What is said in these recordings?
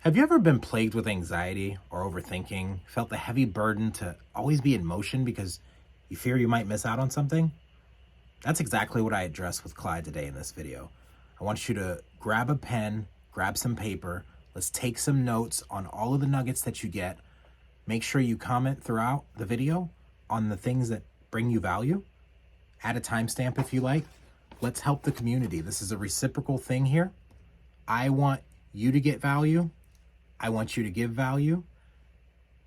Have you ever been plagued with anxiety or overthinking, felt the heavy burden to always be in motion because you fear you might miss out on something? That's exactly what I address with Clyde today in this video. I want you to grab a pen, grab some paper, let's take some notes on all of the nuggets that you get. Make sure you comment throughout the video on the things that bring you value. Add a timestamp if you like. Let's help the community. This is a reciprocal thing here. I want you to get value. I want you to give value,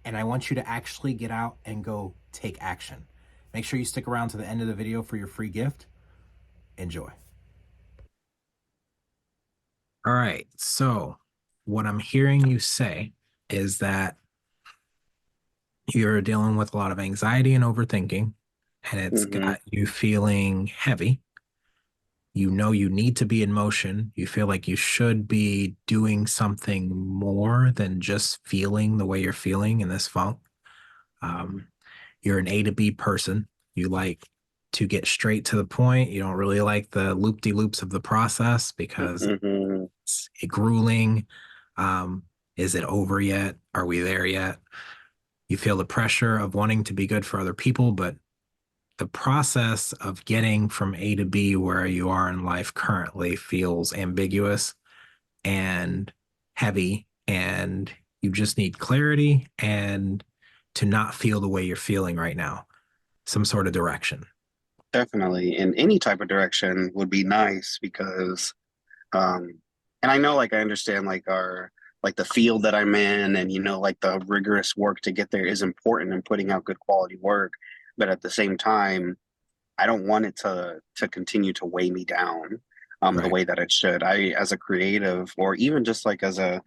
and I want you to actually get out and go take action. Make sure you stick around to the end of the video for your free gift. Enjoy. All right, so what I'm hearing you say is that you're dealing with a lot of anxiety and overthinking, and it's hmm got you feeling heavy. You know you need to be in motion. You feel like you should be doing something more than just feeling the way you're feeling in this funk. Um, you're an A to B person. You like to get straight to the point. You don't really like the loop-de-loops of the process because hmm it's grueling. Um, is it over yet? Are we there yet? You feel the pressure of wanting to be good for other people, but the process of getting from A to B where you are in life currently feels ambiguous and heavy, and you just need clarity and to not feel the way you're feeling right now, some sort of direction. Definitely. In any type of direction would be nice because, um, and I know, like, I understand, like the field that I'm in and, like the rigorous work to get there is important and putting out good quality work. But at the same time, I don't want it to continue to weigh me down, the Right. way that it should. As a creative or even just like as a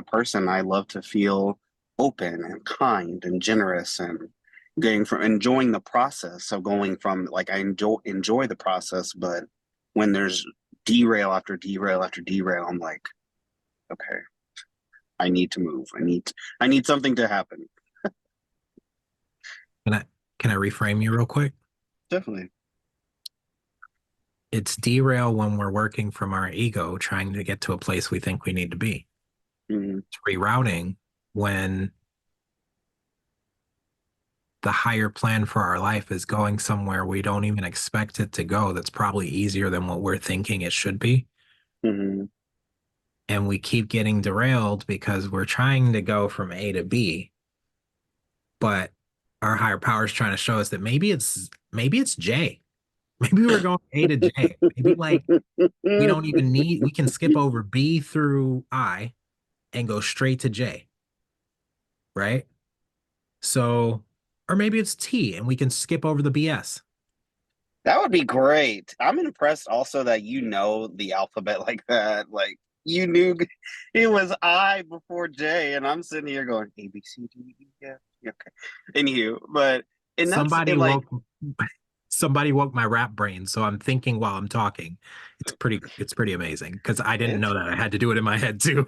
person, I love to feel open and kind and generous and getting from enjoying the process. So going from like I enjoy the process, but when there's derail after derail after derail, I'm like, okay, I need to move. I need something to happen. Can I can I reframe you real quick? Definitely. It's derail when we're working from our ego, trying to get to a place we think we need to be. Mhm. It's rerouting when the higher plan for our life is going somewhere we don't even expect it to go. That's probably easier than what we're thinking it should be. Mhm. And we keep getting derailed because we're trying to go from A to B, but our higher power is trying to show us that maybe it's J. Maybe we're going A to J. Maybe like we don't even need we can skip over B through I and go straight to J, right? So, or maybe it's T and we can skip over the BS. That would be great. I'm impressed also that you know the alphabet like that. Like you knew it was I before J, and I'm sitting here going A B C D E F. Okay, and you, but and that's Somebody it. Like woke somebody woke my rap brain, so I'm thinking while I'm talking. It's pretty amazing because I didn't it's know that I had to do it in my head too.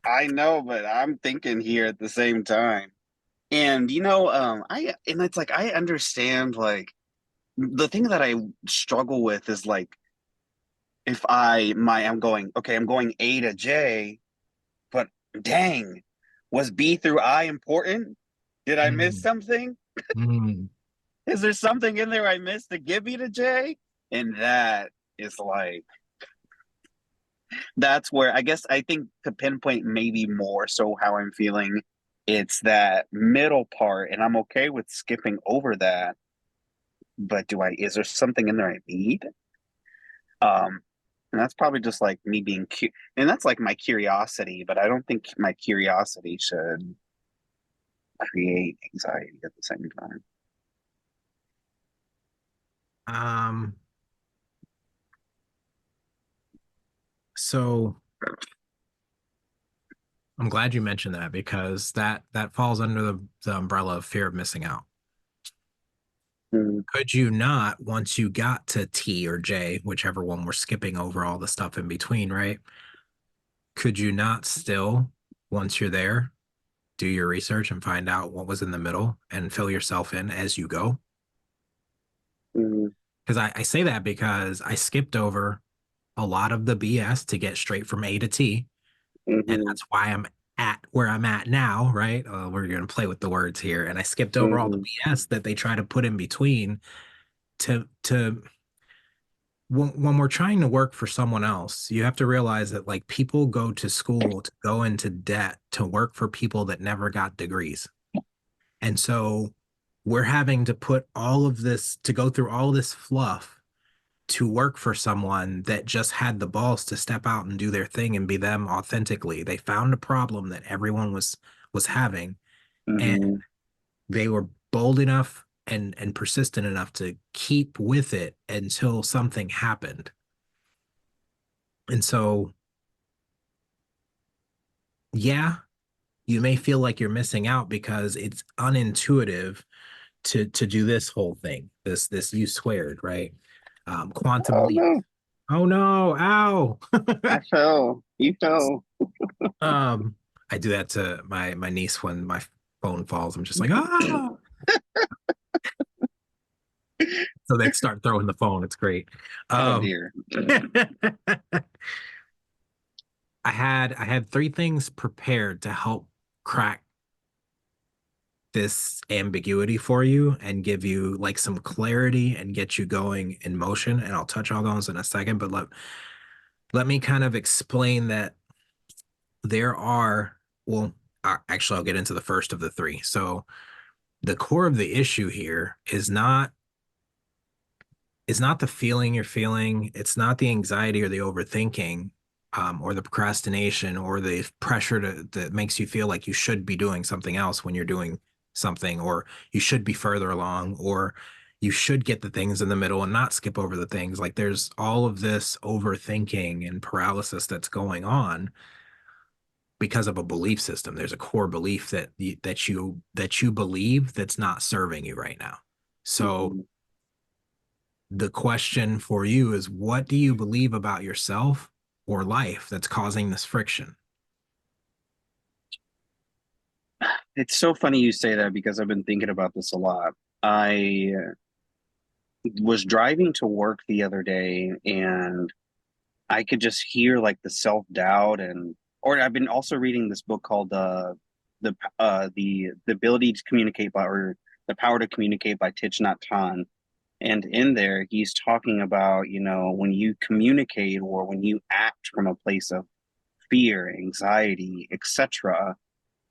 I know, but I'm thinking here at the same time. And I and it's like I understand. Like the thing that I struggle with is like if I'm going okay, I'm going A to J. But dang, was B through I important? Did I miss Mm, something? mm. Is there something in there I missed to give me to J? And that is like, that's where I guess I think to pinpoint maybe more so how I'm feeling, it's that middle part, and I'm okay with skipping over that. But is there something in there I need? Um, and that's probably just like me being and that's like my curiosity, but I don't think my curiosity should create anxiety at the same time. Um, so I'm glad you mentioned that because that falls under the umbrella of fear of missing out. Mm, Could you not, once you got to T or J, whichever one we're skipping over all the stuff in between, right? Could you not still, once you're there, do your research and find out what was in the middle and fill yourself in as you go? mm, Because I say that because I skipped over a lot of the BS to get straight from A to T. And mhm, that's why I'm at where I'm at now, right? We're going to play with the words here. And I skipped over all the Mhm. BS that they try to put in between to when we're trying to work for someone else, you have to realize that like people go to school to go into debt to work for people that never got degrees. And so we're having to put all of this to go through all this fluff to work for someone that just had the balls to step out and do their thing and be them authentically. They found a problem that everyone was having, and Mhm. they were bold enough and persistent enough to keep with it until something happened. And so, yeah, you may feel like you're missing out because it's unintuitive to do this whole thing, this U squared, right? Quantum Oh leap. no, Oh no, ow. I fell. You fell. Um, I do that to my niece when my phone falls. I'm just like, ah. So they start throwing the phone. It's great. Oh Um, dear. I had three things prepared to help crack this ambiguity for you and give you like some clarity and get you going in motion. And I'll touch on those in a second, but let me kind of explain that there are, well, actually, I'll get into the first of the three. So the core of the issue here is not the feeling you're feeling. It's not the anxiety or the overthinking, or the procrastination or the pressure that makes you feel like you should be doing something else when you're doing something, or you should be further along, or you should get the things in the middle and not skip over the things. Like there's all of this overthinking and paralysis that's going on because of a belief system. There's a core belief that you believe that's not serving you right now. So Mhm. the question for you is, what do you believe about yourself or life that's causing this friction? It's so funny you say that because I've been thinking about this a lot. I was driving to work the other day and I could just hear like the self-doubt and or I've been also reading this book called the ability to communicate by or the power to communicate by Thich Nhat Hanh. And in there he's talking about, when you communicate or when you act from a place of fear, anxiety, etc.,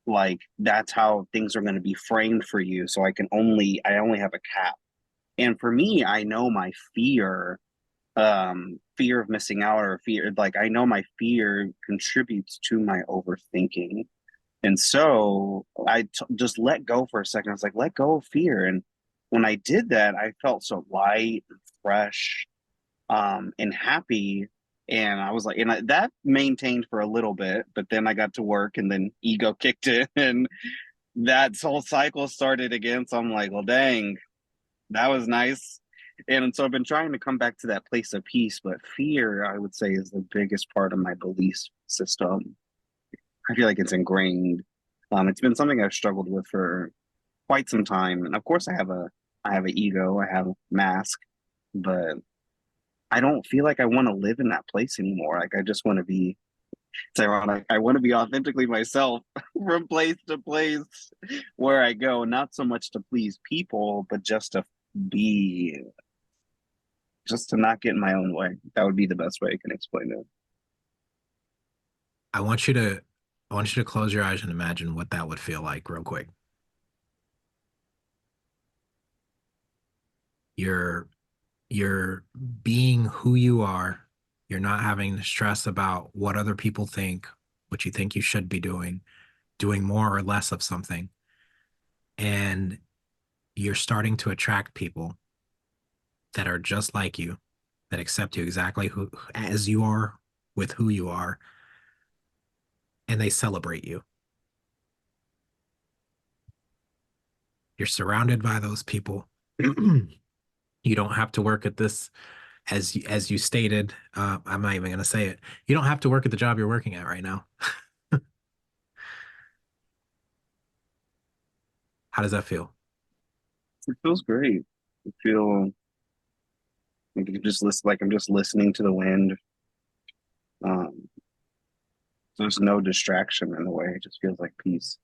like that's how things are going to be framed for you. So I only have a cap. And for me, I know my fear of missing out or fear, like I know my fear contributes to my overthinking. And so just let go for a second. I was like, let go of fear. And when I did that, I felt so light and fresh, and happy. And I was like, that maintained for a little bit, but then I got to work and then ego kicked in and that whole cycle started again. So I'm like, well, dang, that was nice. And so I've been trying to come back to that place of peace, but fear, I would say, is the biggest part of my belief system. I feel like it's ingrained. It's been something I've struggled with for quite some time. And of course I have an ego, I have a mask, but I don't feel like I want to live in that place anymore. Like I just want to be, it's ironic. I want to be authentically myself from place to place where I go, not so much to please people, but be, just to not get in my own way. That would be the best way I can explain it. I want you to I want you to close your eyes and imagine what that would feel like real quick. You're you're being who you are. You're not having to stress about what other people think, what you think you should be doing more or less of something. And you're starting to attract people that are just like you, that accept you exactly who as you are with who you are, and they celebrate you. You're surrounded by those people. You don't have to work at this, as you stated. I'm not even going to say it. You don't have to work at the job you're working at right now. How does that feel? It feels great. I feel like I'm just listening to the wind. Um, There's no distraction in the way. It just feels like peace.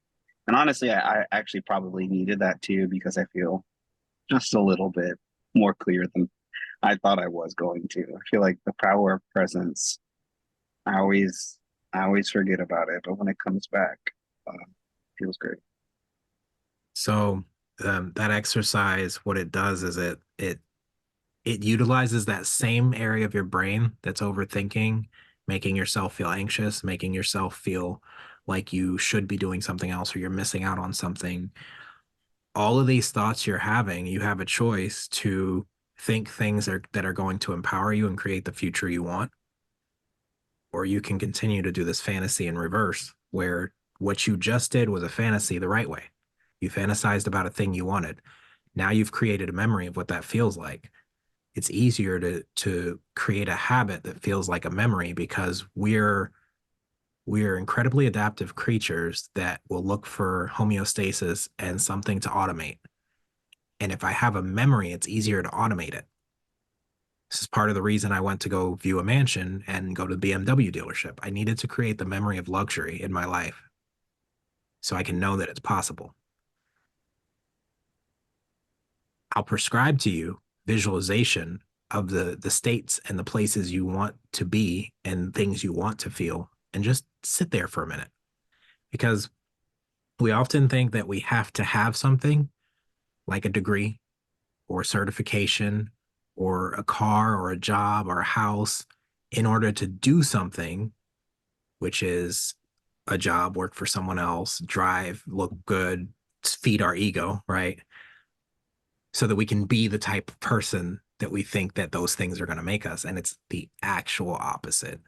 And honestly, I actually probably needed that too because I feel just a little bit more clear than I thought I was going to. I feel like the power of presence. I always I always forget about it, but when it comes back, it feels great. So that exercise, what it does is it utilizes that same area of your brain that's overthinking, making yourself feel anxious, making yourself feel like you should be doing something else or you're missing out on something. All of these thoughts you're having, you have a choice to think things that are going to empower you and create the future you want, or you can continue to do this fantasy in reverse, where what you just did was a fantasy the right way. You fantasized about a thing you wanted. Now you've created a memory of what that feels like. It's easier to create a habit that feels like a memory because we're incredibly adaptive creatures that will look for homeostasis and something to automate. And if I have a memory, it's easier to automate it. This is part of the reason I went to go view a mansion and go to the BMW dealership. I needed to create the memory of luxury in my life so I can know that it's possible. I'll prescribe to you visualization of the states and the places you want to be and things you want to feel, and just sit there for a minute, because we often think that we have to have something like a degree or certification or a car or a job or a house in order to do something, which is a job, work for someone else, drive, look good, feed our ego, right? So that we can be the type of person that we think that those things are going to make us. And it's the actual opposite.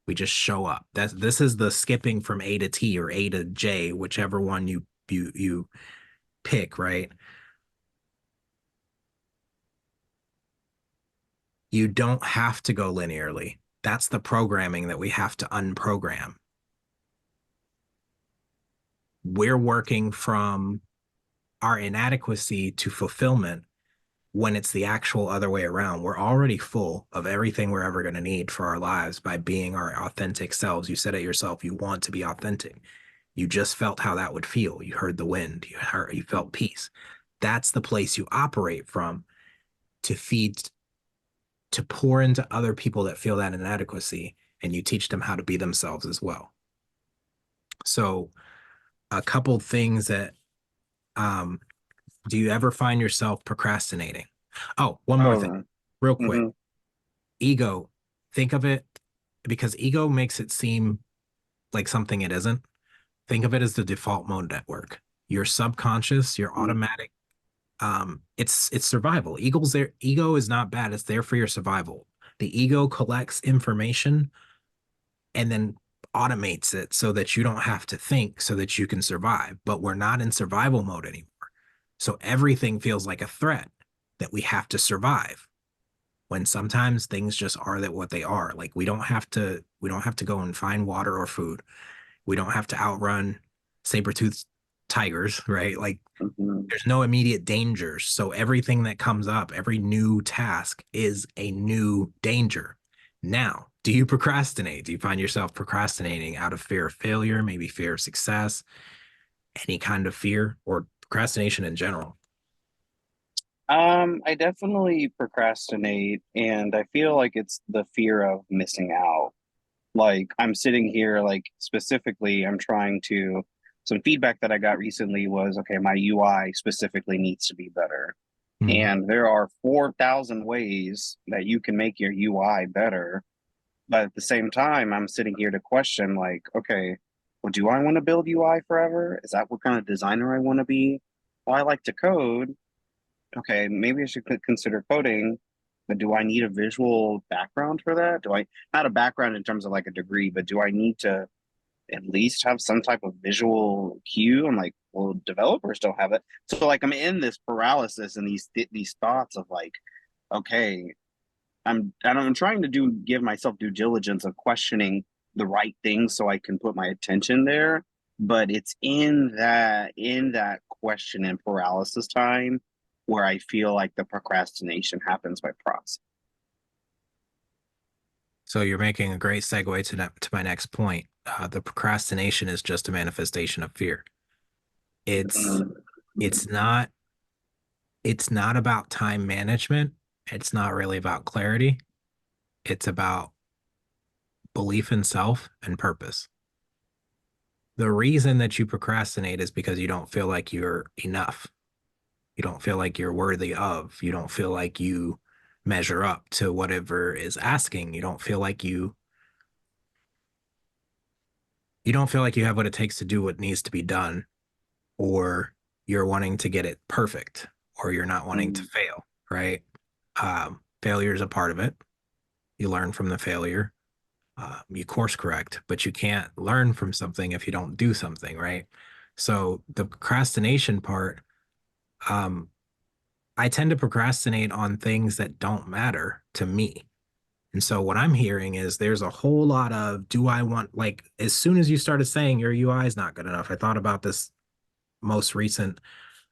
We just show up. This is the skipping from A to T or A to J, whichever one you pick, right? You don't have to go linearly. That's the programming that we have to unprogram. We're working from our inadequacy to fulfillment when it's the actual other way around. We're already full of everything we're ever going to need for our lives by being our authentic selves. You said it yourself, you want to be authentic. You just felt how that would feel. You heard the wind, you felt peace. That's the place you operate from to feed, to pour into other people that feel that inadequacy, and you teach them how to be themselves as well. So a couple things that um do you ever find yourself procrastinating? Oh, one more thing, Oh, real quick. mm-hmm. Ego, think of it, because ego makes it seem like something it isn't. Think of it as the default mode network. Your subconscious, your automatic, it's survival. Ego is not bad. It's there for your survival. The ego collects information and then automates it so that you don't have to think, so that you can survive. But we're not in survival mode anymore. So everything feels like a threat that we have to survive, when sometimes things just are that what they are. Like we don't have to go and find water or food. We don't have to outrun saber-toothed tigers, right? Like Mm-hmm. there's no immediate dangers. So everything that comes up, every new task is a new danger. Now, do you procrastinate? Do you find yourself procrastinating out of fear of failure, maybe fear of success, any kind of fear, or procrastination in general? I definitely procrastinate, and I feel like it's the fear of missing out. Like I'm sitting here, like specifically, I'm trying to. Some feedback that I got recently was, okay, my UI specifically needs to be better, Mm-hmm. and there are 4,000 ways that you can make your UI better. But at the same time, I'm sitting here to question, like, okay, well, do I want to build UI forever? Is that what kind of designer I want to be? Well, I like to code. Okay, maybe I should consider coding, but do I need a visual background for that? Do I not a background in terms of like a degree, but do I need to at least have some type of visual cue? I'm like, well, developers don't have it. So like I'm in this paralysis and these thoughts of like, okay, I'm trying to give myself due diligence of questioning the right things so I can put my attention there. But it's in that question and paralysis time where I feel like the procrastination happens by process. So you're making a great segue to my next point. The procrastination is just a manifestation of fear. It's Mhm. it's not it's not about time management. It's not really about clarity. It's about belief in self and purpose. The reason that you procrastinate is because you don't feel like you're enough. You don't feel like you're worthy of. You don't feel like you measure up to whatever is asking. You don't feel like you have what it takes to do what needs to be done, or you're wanting to get it perfect, or you're not wanting to Mhm. fail, right? Failure is a part of it. You learn from the failure. You course correct, but you can't learn from something if you don't do something, right? So the procrastination part, um, I tend to procrastinate on things that don't matter to me. And so what I'm hearing is there's a whole lot of do I want, like, as soon as you started saying your UI is not good enough, I thought about this most recent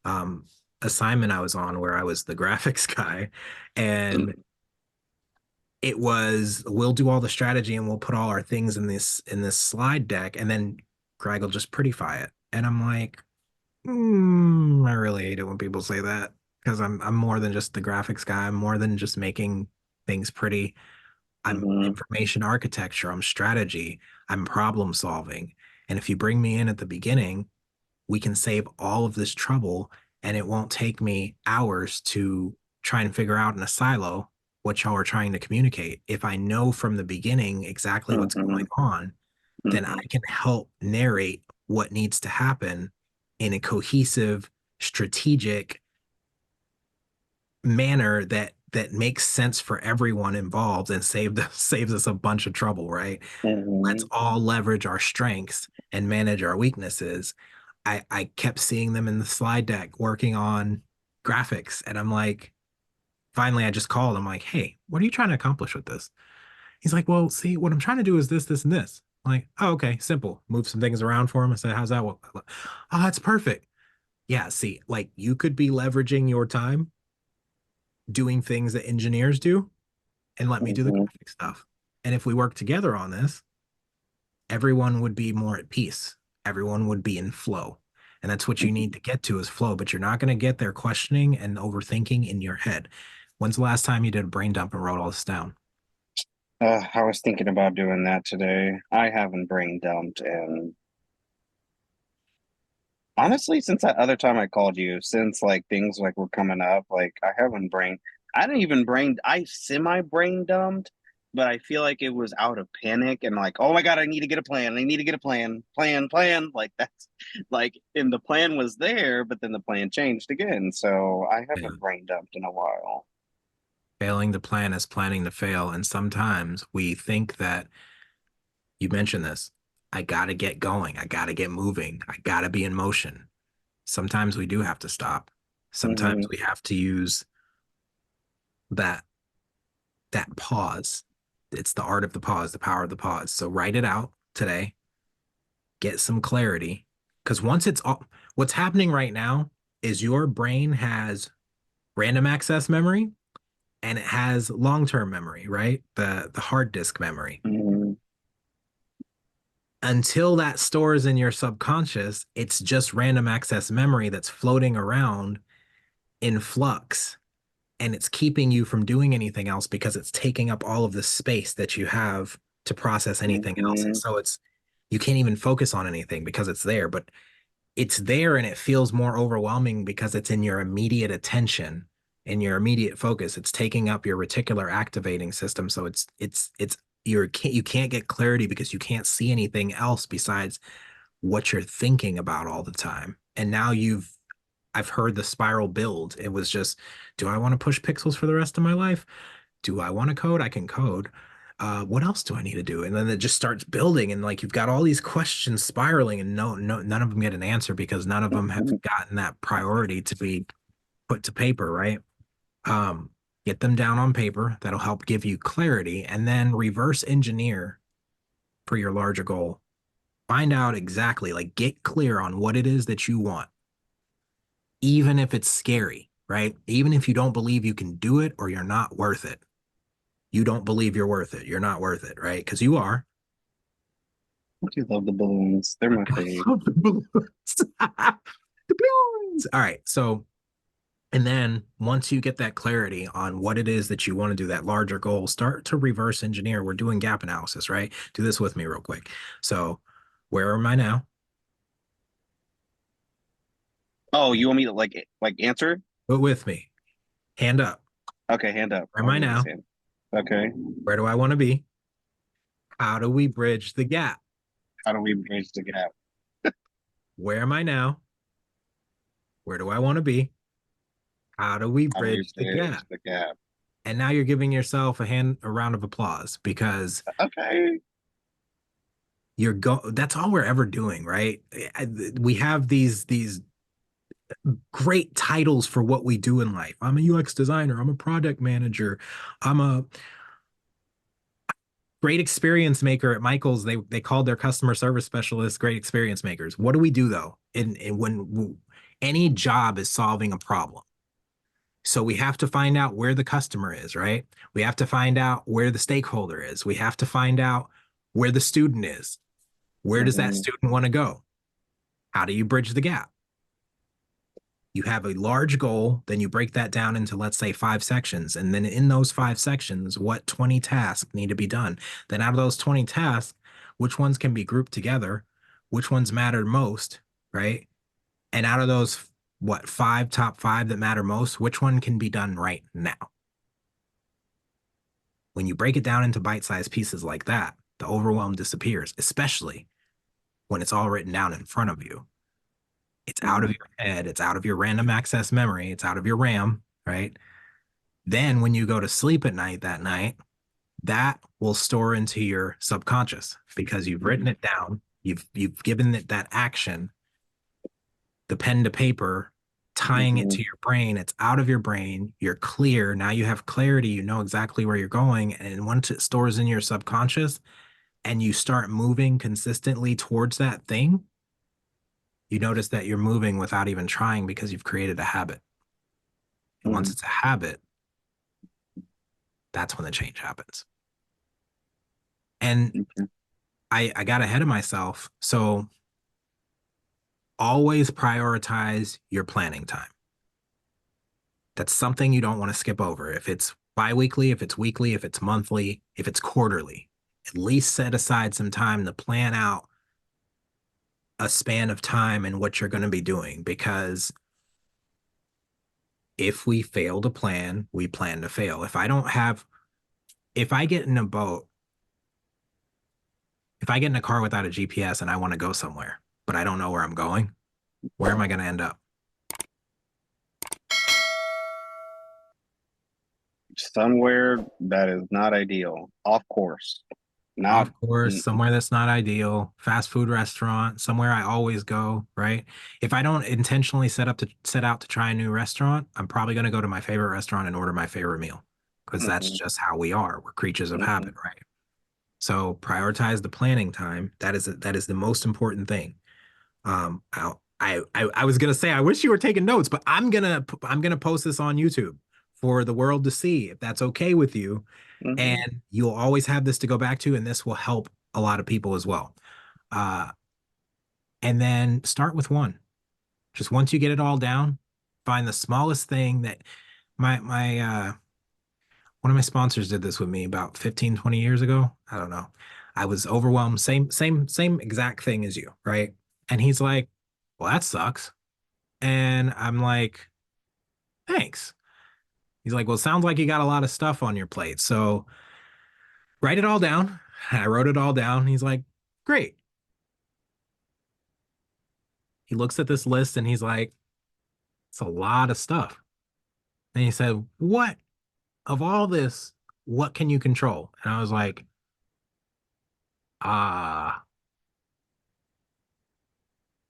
um, assignment I was on where I was the graphics guy. And it was we'll do all the strategy and we'll put all our things in this slide deck, and then Greg will just prettify it. And I'm like, I really hate it when people say that because I'm more than just the graphics guy. I'm more than just making things pretty. I'm Mhm. information architecture, I'm strategy, I'm problem solving. And if you bring me in at the beginning, we can save all of this trouble, and it won't take me hours to try and figure out in a silo what y'all are trying to communicate. If I know from the beginning exactly what's going Mhm. on, then I Mhm. can help narrate what needs to happen in a cohesive, strategic manner that makes sense for everyone involved and saves us a bunch of trouble, right? Let's Mhm. all leverage our strengths and manage our weaknesses. I kept seeing them in the slide deck working on graphics, and I'm like, finally, I just called. I'm like, hey, what are you trying to accomplish with this? He's like, well, see, what I'm trying to do is this, this, and this. I'm like, oh, okay, simple. Move some things around for him. I said, how's that? Oh, that's perfect. Yeah, see, like you could be leveraging your time doing things that engineers do and let me do the Mhm. graphic stuff. And if we work together on this, everyone would be more at peace. Everyone would be in flow. And that's what you need Mhm. to get to is flow, but you're not going to get there questioning and overthinking in your head. When's the last time you did a brain dump and wrote all this down? I was thinking about doing that today. I haven't brain dumped, and honestly, since that other time I called you, since like things like were coming up, like I haven't brain. I didn't even brain. I semi brain dumped, but I feel like it was out of panic and like, oh my god, I need to get a plan. I need to get a plan. Like that's like, and the plan was there, but then the plan changed again. So I Yeah. haven't brain dumped in a while. Failing to plan is planning to fail. And sometimes we think that you mentioned this. I got to get going. I got to get moving. I got to be in motion. Sometimes we do have to stop. Sometimes Hmm. we have to use that that pause. It's the art of the pause, the power of the pause. So write it out today, get some clarity. Because once it's all, what's happening right now is your brain has random access memory and it has long-term memory, right? The hard disk memory. Hmm. Until that stores in your subconscious, it's just random access memory that's floating around in flux, and it's keeping you from doing anything else because it's taking up all of the space that you have to process anything else. And Hmm. so it's you can't even focus on anything because it's there, but it's there and it feels more overwhelming because it's in your immediate attention, in your immediate focus. It's taking up your reticular activating system. So it's you can't get clarity because you can't see anything else besides what you're thinking about all the time. And now I've heard the spiral build. It was just, do I want to push pixels for the rest of my life? Do I want to code? I can code. What else do I need to do? And then it just starts building, and like you've got all these questions spiraling, and none of them get an answer because none of them have Hmm. gotten that priority to be put to paper, right? Um, get them down on paper. That'll help give you clarity, and then reverse engineer for your larger goal. Find out exactly, like, get clear on what it is that you want, even if it's scary, right? Even if you don't believe you can do it or you're not worth it, You don't believe you're worth it. You're not worth it, right? Because you are. I do love the balloons. They're my fave. The balloons. The balloons. All right. So, and then once you get that clarity on what it is that you want to do, that larger goal, start to reverse engineer. We're doing gap analysis, right? Do this with me real quick. So, where am I now? Oh, you want me to like answer? Put with me. Hand up. Okay, hand up. Where am I'll I raise now? hand. Okay. Where do I want to be? How do we bridge the gap? How do we bridge the gap? Where am I now? Where do I want to be? How do we How do we bridge the bridge gap? the gap? And now you're giving yourself a round of applause because Okay. that's all we're ever doing, right? We have these great titles for what we do in life. I'm a UX designer, I'm a product manager, I'm a great experience maker at Michael's. They called their customer service specialists great experience makers. What do we do though? In when any job is solving a problem. So we have to find out where the customer is, right? We have to find out where the stakeholder is. We have to find out where the student is. Where does that Mm-hmm. student want to go? How do you bridge the gap? You have a large goal, then you break that down into, let's say, 5 sections. And then in those 5 sections, what 20 tasks need to be done? Then out of those 20 tasks, which ones can be grouped together? Which ones matter most, right? And out of those, what, top five that matter most, which one can be done right now? When you break it down into bite-sized pieces like that, the overwhelm disappears, especially when it's all written down in front of you. It's out of Mm-hmm. your head, it's out of your random access memory, it's out of your RAM, right? Then when you go to sleep at night that night, that will store into your subconscious because you've written it down, you've given it that action, the pen to paper, tying it Mm-hmm. to your brain. It's out of your brain. You're clear. Now you have clarity. You know exactly where you're going. And once it stores in your subconscious and you start moving consistently towards that thing, you notice that you're moving without even trying because you've created a habit. And once it's a habit, that's when the change happens. And Mm-hmm. I got ahead of myself. So always prioritize your planning time. That's something you don't want to skip over. If it's biweekly, if it's weekly, if it's monthly, if it's quarterly, at least set aside some time to plan out a span of time and what you're going to be doing. Because if we fail to plan, we plan to fail. If I get in a boat, if I get in a car without a GPS and I want to go somewhere, but I don't know where I'm going, where am I going to end up? Somewhere that is not ideal. Off course. Not. Off course, Mm, somewhere that's not ideal, fast food restaurant, somewhere I always go, right? If I don't intentionally set out to try a new restaurant, I'm probably going to go to my favorite restaurant and order my favorite meal because that's mhm, just how we are. We're creatures of mhm. habit, right? So prioritize the planning time. That is the most important thing. I was gonna say I wish you were taking notes, but I'm gonna post this on YouTube for the world to see if that's okay with you. Mhm, And you'll always have this to go back to, and this will help a lot of people as well. Uh, and then start with one. Just once you get it all down, find the smallest thing that my one of my sponsors did this with me about 15, 20 years ago. I don't know. I was overwhelmed, same exact thing as you, right? And he's like, well, that sucks. And I'm like, thanks. He's like, well, it sounds like you got a lot of stuff on your plate. So write it all down. I wrote it all down. He's like, great. He looks at this list and he's like, it's a lot of stuff. And he said, what of all this, what can you control? And I was like, ah,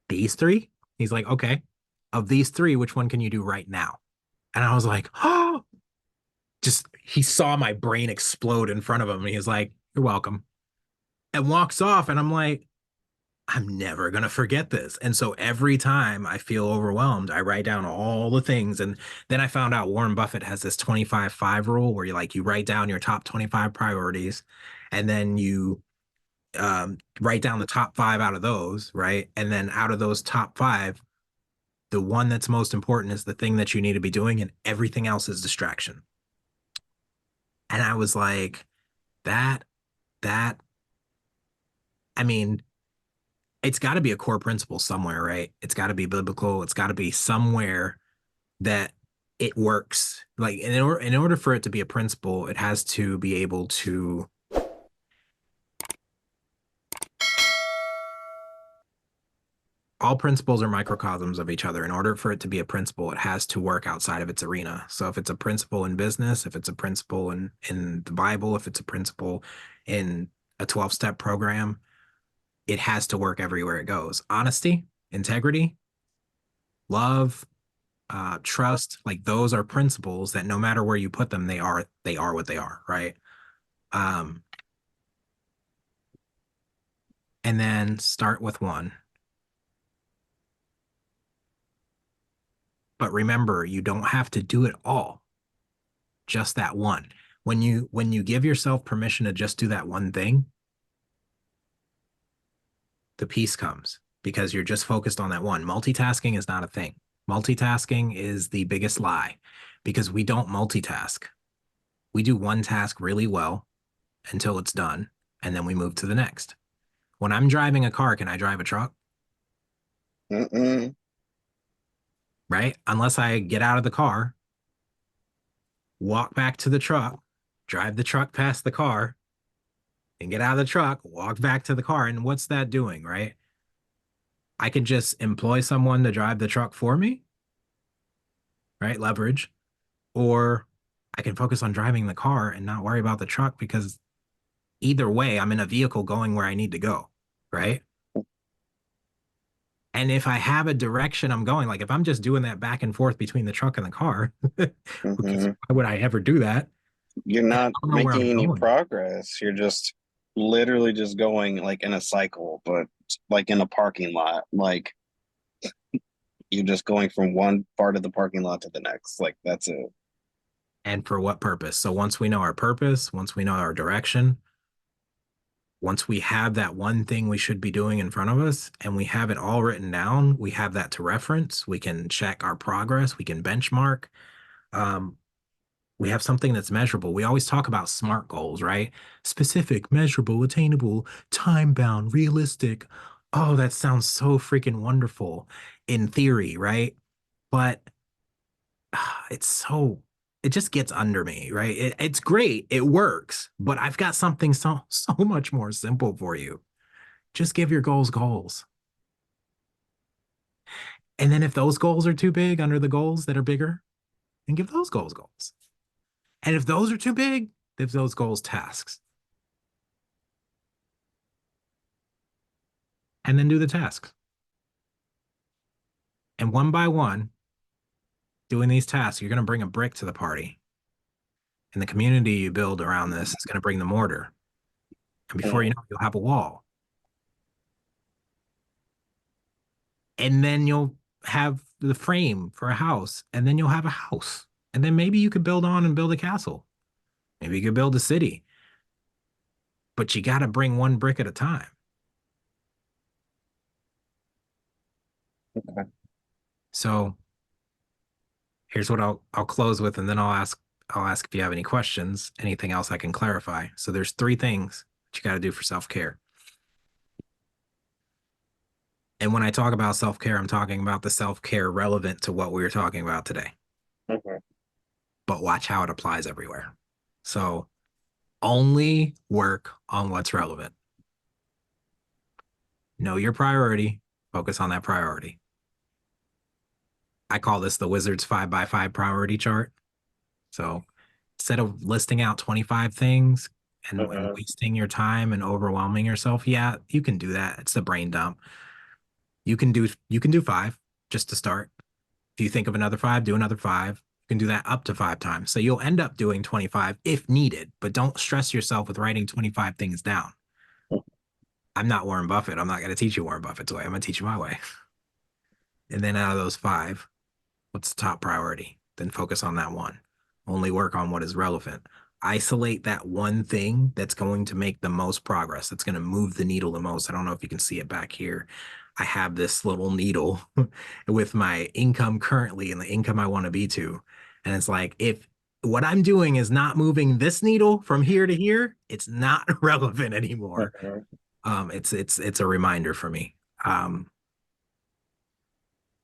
these three? He's like, okay. Of these three, which one can you do right now? And I was like, oh, just he saw my brain explode in front of him. And he's like, you're welcome. And walks off. And I'm like, I'm never going to forget this. And so every time I feel overwhelmed, I write down all the things. And then I found out Warren Buffett has this 25-5 rule where you write down your top 25 priorities and then you write down the top five out of those, right? And then out of those top five, the one that's most important is the thing that you need to be doing, and everything else is distraction. And I was like, that, that, I mean, it's got to be a core principle somewhere, right? It's got to be biblical. It's got to be somewhere that it works. Like in order for it to be a principle, it has to be able to all principles are microcosms of each other. In order for it to be a principle, it has to work outside of its arena. So if it's a principle in business, if it's a principle in the Bible, if it's a principle in a 12-step program, it has to work everywhere it goes. Honesty, integrity, love, trust, like those are principles that no matter where you put them, they are what they are, right? Um, and then start with one. But remember, you don't have to do it all, just that one. When you give yourself permission to just do that one thing, the peace comes because you're just focused on that one. Multitasking is not a thing. Multitasking is the biggest lie because we don't multitask. We do one task really well until it's done, and then we move to the next. When I'm driving a car, can I drive a truck? Mm-mm. Right? Unless I get out of the car, walk back to the truck, drive the truck past the car, and get out of the truck, walk back to the car. And what's that doing, right? I can just employ someone to drive the truck for me, right? Leverage. Or I can focus on driving the car and not worry about the truck because either way, I'm in a vehicle going where I need to go, right? And if I have a direction I'm going, like if I'm just doing that back and forth between the truck and the car, because Mm-hmm. why would I ever do that? You're And not I don't know where I'm making any going. progress. You're just literally just going like in a cycle, but like in a parking lot. Like you're just going from one part of the parking lot to the next. Like that's it. And for what purpose? So once we know our purpose, once we know our direction, once we have that one thing we should be doing in front of us and we have it all written down, we have that to reference. We can check our progress. We can benchmark. Um, we have something that's measurable. We always talk about SMART goals, right? Specific, measurable, attainable, time bound, realistic. Oh, that sounds so freaking wonderful in theory, right? But it's so, it just gets under me, right? It's great. It works, but I've got something so much more simple for you. Just give your goals goals. And then if those goals are too big under the goals that are bigger, then give those goals goals. And if those are too big, give those goals tasks. And then do the tasks. And one by one, doing these tasks, you're going to bring a brick to the party. And the community you build around this is going to bring the mortar. And before you know it, you'll have a wall. And then you'll have the frame for a house. And then you'll have a house. And then maybe you could build on and build a castle. Maybe you could build a city. But you got to bring one brick at a time. Okay. So here's what I'll close with, and then I'll ask if you have any questions, anything else I can clarify. So there's three things that you got to do for self-care. And when I talk about self-care, I'm talking about the self-care relevant to what we were talking about today. Okay. But watch how it applies everywhere. So only work on what's relevant. Know your priority, focus on that priority. I call this the Wizard's 5x5 priority chart. So instead of listing out 25 things and Uh-huh. wasting your time and overwhelming yourself, yeah, you can do that. It's a brain dump. You can do five just to start. If you think of another five, do another five. You can do that up to 5 times. So you'll end up doing 25 if needed, but don't stress yourself with writing 25 things down. I'm not Warren Buffett. I'm not going to teach you Warren Buffett's way. I'm going to teach you my way. And then out of those five, what's the top priority? Then focus on that one. Only work on what is relevant. Isolate that one thing that's going to make the most progress, that's going to move the needle the most. I don't know if you can see it back here. I have this little needle with my income currently and the income I want to be to. And it's like, if what I'm doing is not moving this needle from here to here, it's not relevant anymore. Mhm. It's a reminder for me. And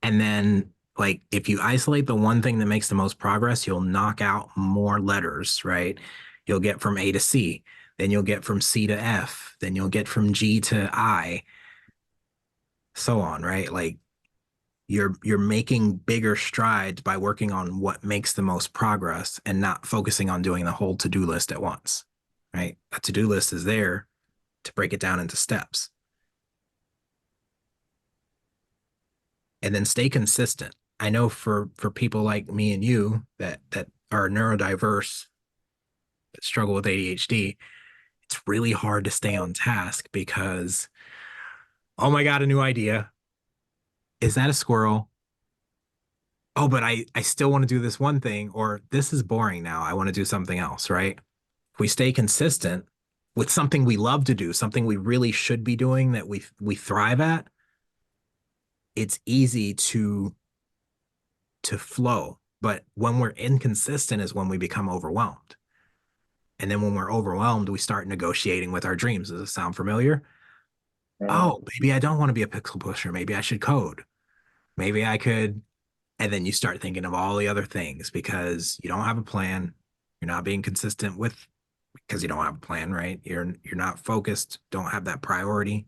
then, like, if you isolate the one thing that makes the most progress, you'll knock out more letters, right? You'll get from A to C, then you'll get from C to F, then you'll get from G to I, so on, right? Like you're making bigger strides by working on what makes the most progress and not focusing on doing the whole to-do list at once, right? A to-do list is there to break it down into steps. And then stay consistent. I know for people like me and you that are neurodiverse, that struggle with ADHD, it's really hard to stay on task because, oh my God, a new idea. Is that a squirrel? Oh, but I still want to do this one thing, or this is boring now. I want to do something else, right? If we stay consistent with something we love to do, something we really should be doing that we thrive at, it's easy to flow. But when we're inconsistent is when we become overwhelmed. And then when we're overwhelmed, we start negotiating with our dreams. Does it sound familiar? Oh, maybe I don't want to be a pixel pusher. Maybe I should code. Maybe I could. And then you start thinking of all the other things because you don't have a plan. You're not being consistent with because you don't have a plan, right? You're not focused, don't have that priority.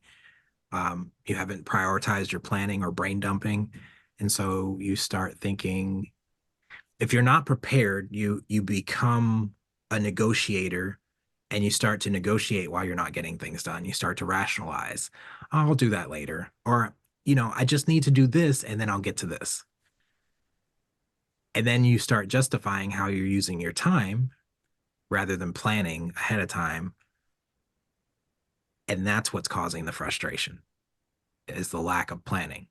You haven't prioritized your planning or brain dumping. And so you start thinking, if you're not prepared, you become a negotiator and you start to negotiate while you're not getting things done. You start to rationalize, I'll do that later. Or, I just need to do this and then I'll get to this. And then you start justifying how you're using your time rather than planning ahead of time. And that's what's causing the frustration is the lack of planning.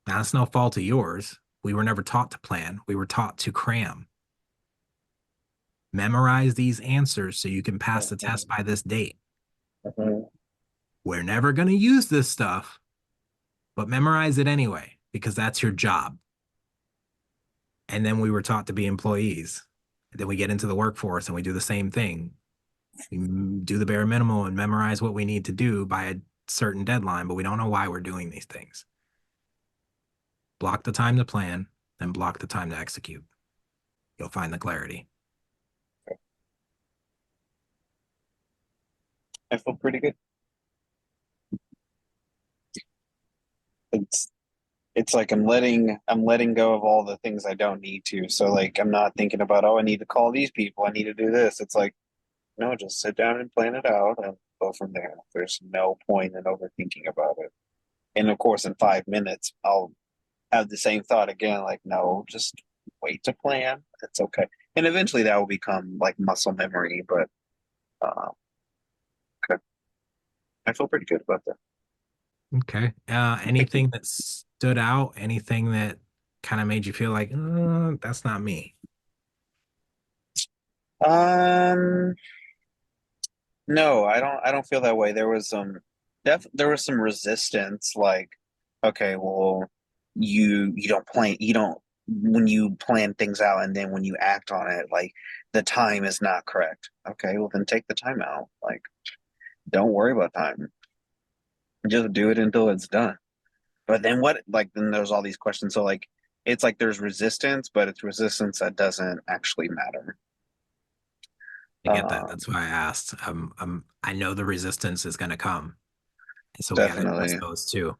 Now, it's no fault of yours. We were never taught to plan. We were taught to cram. Memorize these answers so you can pass the test by this date. We're never going to use this stuff, but memorize it anyway, because that's your job. And then we were taught to be employees. And then we get into the workforce and we do the same thing. We do the bare minimum and memorize what we need to do by a certain deadline, but we don't know why we're doing these things. Block the time to plan, then block the time to execute. You'll find the clarity. I feel pretty good. It's it's like I'm letting go of all the things I don't need to. So like I'm not thinking about, oh, I need to call these people, I need to do this. It's like, no, just sit down and plan it out and go from there. There's no point in overthinking about it. And of course, in 5 minutes, I'll have the same thought again, like, no, just wait to plan. It's okay. And eventually that will become like muscle memory, but uh, okay. I feel pretty good about that. Okay. Anything that stood out? Anything that kind of made you feel like, that's not me? Um, no, I don't feel that way. There was some resistance, like, okay, well, you don't plan you don't when you plan things out and then when you act on it, like the time is not correct. Okay, well then take the time out. Like, don't worry about time. Just do it until it's done. But then what, like, then there's all these questions. So like it's like there's resistance, but it's resistance that doesn't actually matter. I get that. Um, That's why I asked. I know the resistance is going to come. And so we got to address definitely. those too.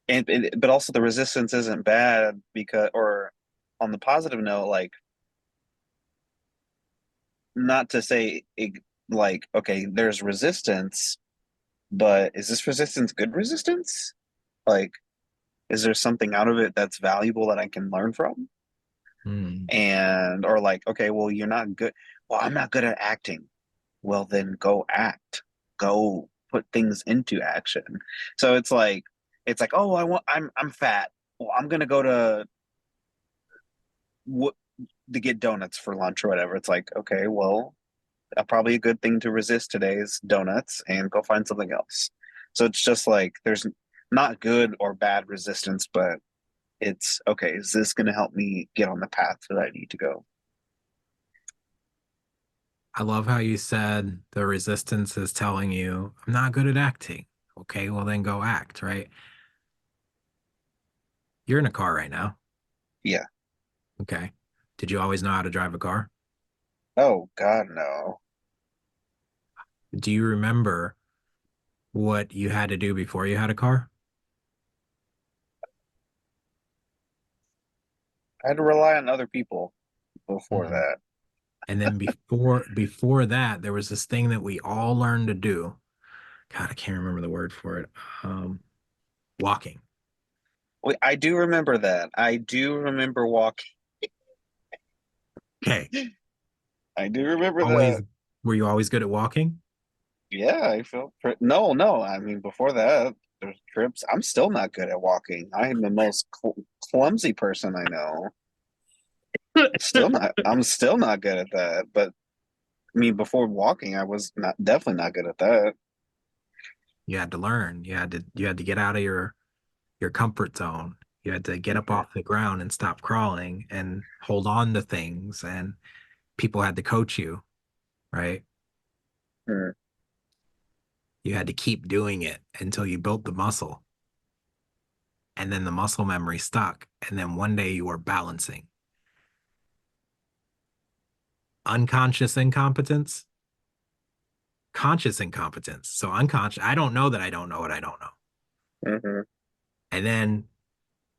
But also the resistance isn't bad because, or on the positive note, like, not to say it, like, okay, there's resistance, but is this resistance good resistance? Like, is there something out of it that's valuable that I can learn from? Hmm. And or like, okay, well, you're not good. Well, I'm not good at acting. Well, then go act. go put things into action. So it's like, oh, I'm fat. Well, I'm gonna go what to get donuts for lunch or whatever. It's like, okay, well, probably a good thing to resist today is donuts and go find something else. So it's just like there's not good or bad resistance, but it's okay, is this going to help me get on the path that I need to go? I love how you said the resistance is telling you, I'm not good at acting. Okay, well then go act, right? You're in a car right now. Yeah. Okay. Did you always know how to drive a car? Oh, God, no. Do you remember what you had to do before you had a car? I had to rely on other people before Mhm. that. And then before that, there was this thing that we all learned to do. God, I can't remember the word for it. Um, Walking. Wait, I do remember that. I do remember walking. Okay. I do remember Always, that. were you always good at walking? Yeah, I felt no, no. I mean, before that, there's trips. I'm still not good at walking. I am the most clumsy person I know. Still not. I'm still not good at that. But I mean, before walking, I was not definitely not good at that. You had to learn. You had to get out of your comfort zone. You had to get up Mhm. off the ground and stop crawling and hold on to things. And people had to coach you, right? Mm, You had to keep doing it until you built the muscle. And then the muscle memory stuck. And then one day you were balancing. Unconscious incompetence, conscious incompetence. So unconscious, I don't know that I don't know what I don't know. mhm, And then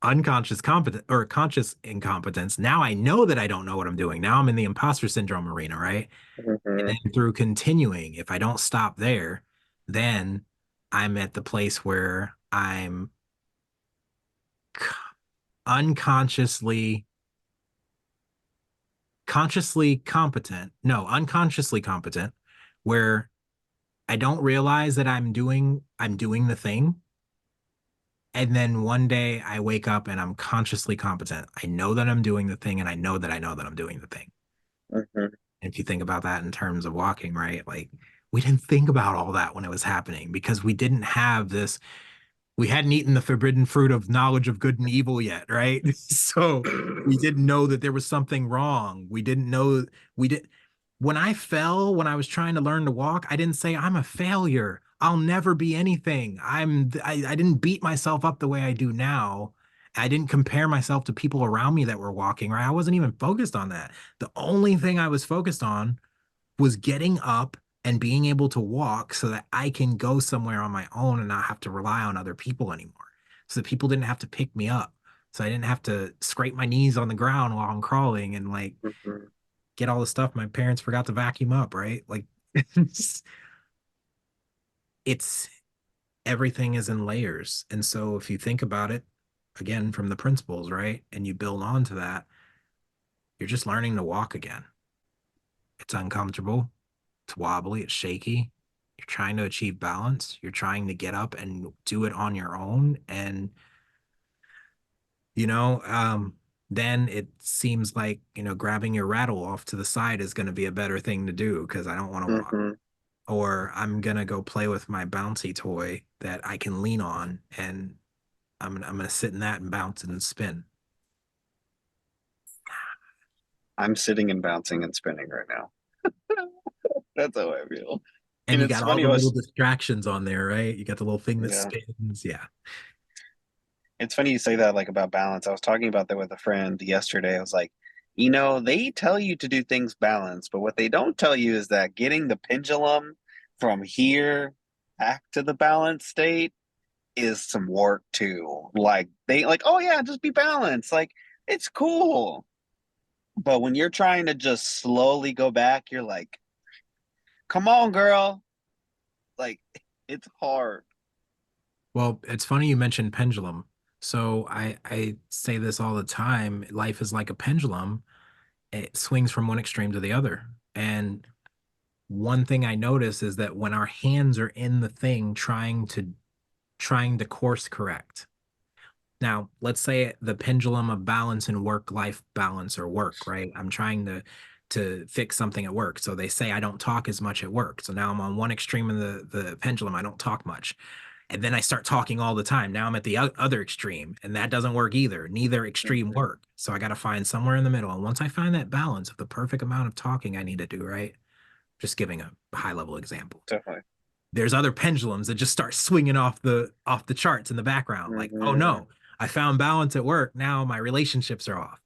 unconscious competence or conscious incompetence. Now I know that I don't know what I'm doing. Now I'm in the imposter syndrome arena, right? And mhm. then through continuing, if I don't stop there, then I'm at the place where I'm unconsciously, consciously competent. No, unconsciously competent, where I don't realize that I'm doing the thing. And then one day I wake up and I'm consciously competent. I know that I'm doing the thing and I know that I'm doing the thing. Mhm. If you think about that in terms of walking, right? Like we didn't think about all that when it was happening because we didn't have this, we hadn't eaten the forbidden fruit of knowledge of good and evil yet, right? So we didn't know that there was something wrong. We didn't know, we did when I fell, when I was trying to learn to walk, I didn't say I'm a failure. I'll never be anything. I didn't beat myself up the way I do now. I didn't compare myself to people around me that were walking, right? I wasn't even focused on that. The only thing I was focused on was getting up and being able to walk so that I can go somewhere on my own and not have to rely on other people anymore. So that people didn't have to pick me up. So I didn't have to scrape my knees on the ground while I'm crawling and like Mhm. get all the stuff my parents forgot to vacuum up, right? Like it's everything is in layers. And so if you think about it again from the principles, right? And you build on to that, you're just learning to walk again. It's uncomfortable. It's wobbly, it's shaky. You're trying to achieve balance. You're trying to get up and do it on your own. And, you know, then it seems like, grabbing your rattle off to the side is going to be a better thing to do because I don't want to walk. Mhm. Or I'm going to go play with my bouncy toy that I can lean on and I'm going to sit in that and bounce and spin. I'm sitting and bouncing and spinning right now. That's how I feel. And And you it's got all funny. the little distractions on there, right? You got the little thing that Yeah, spins. Yeah. it's funny you say that like about balance. I was talking about that with a friend yesterday. I was like, they tell you to do things balanced, but what they don't tell you is that getting the pendulum from here back to the balanced state is some work too. Like they like, oh yeah, just be balanced. Like it's cool. But when you're trying to just slowly go back, you're like, come on, girl. Like it's hard. Well, it's funny you mentioned pendulum. So I say this all the time. Life is like a pendulum. It swings from one extreme to the other. And one thing I notice is that when our hands are in the thing trying to course correct. Now, let's say the pendulum of balance and work-life balance or work, right? I'm trying to fix something at work. So they say I don't talk as much at work. So now I'm on one extreme of the pendulum. I don't talk much. And then I start talking all the time. Now I'm at the other extreme, and that doesn't work either. Neither extreme Mhm. work. So I got to find somewhere in the middle. And once I find that balance of the perfect amount of talking I need to do, right? Just giving a high level example. Definitely. There's other pendulums that just start swinging off the charts in the background. Like, oh Hmm. no, I found balance at work. Now my relationships are off.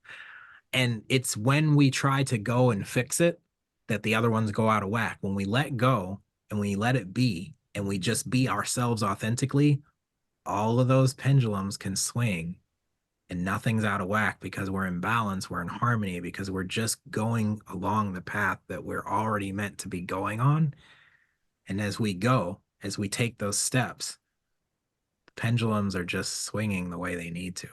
And it's when we try to go and fix it that the other ones go out of whack. When we let go and we let it be and we just be ourselves authentically, all of those pendulums can swing and nothing's out of whack because we're in balance, we're in harmony, because we're just going along the path that we're already meant to be going on. And as we go, as we take those steps, the pendulums are just swinging the way they need to.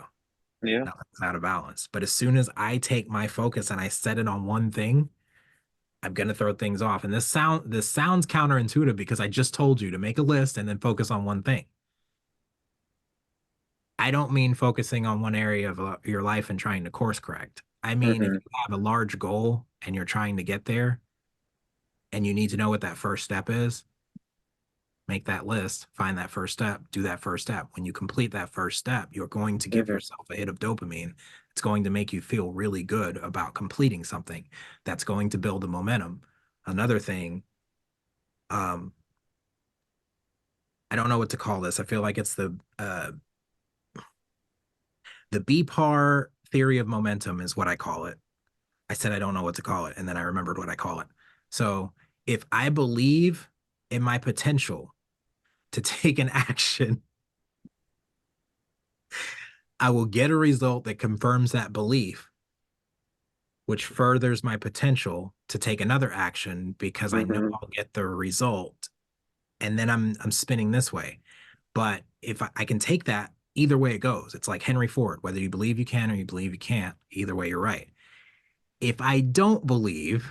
Yeah. Nothing's out of balance. But as soon as I take my focus and I set it on one thing, I'm gonna throw things off. And this sounds counterintuitive because I just told you to make a list and then focus on one thing. I don't mean focusing on one area of your life and trying to course correct. I mean, if Hmm. you have a large goal and you're trying to get there and you need to know what that first step is, make that list, find that first step, do that first step. When you complete that first step, you're going to give Hmm. yourself a hit of dopamine. It's going to make you feel really good about completing something. That's going to build the momentum. Another thing, um, I don't know what to call this. I feel like it's the BPAR theory of momentum is what I call it. I said I don't know what to call it, and then I remembered what I call it. So if I believe in my potential to take an action, I will get a result that confirms that belief, which furthers my potential to take another action because I know Hmm. I'll get the result. And then I'm spinning this way. But if I can take that either way it goes, it's like Henry Ford, whether you believe you can or you believe you can't, either way you're right. If I don't believe,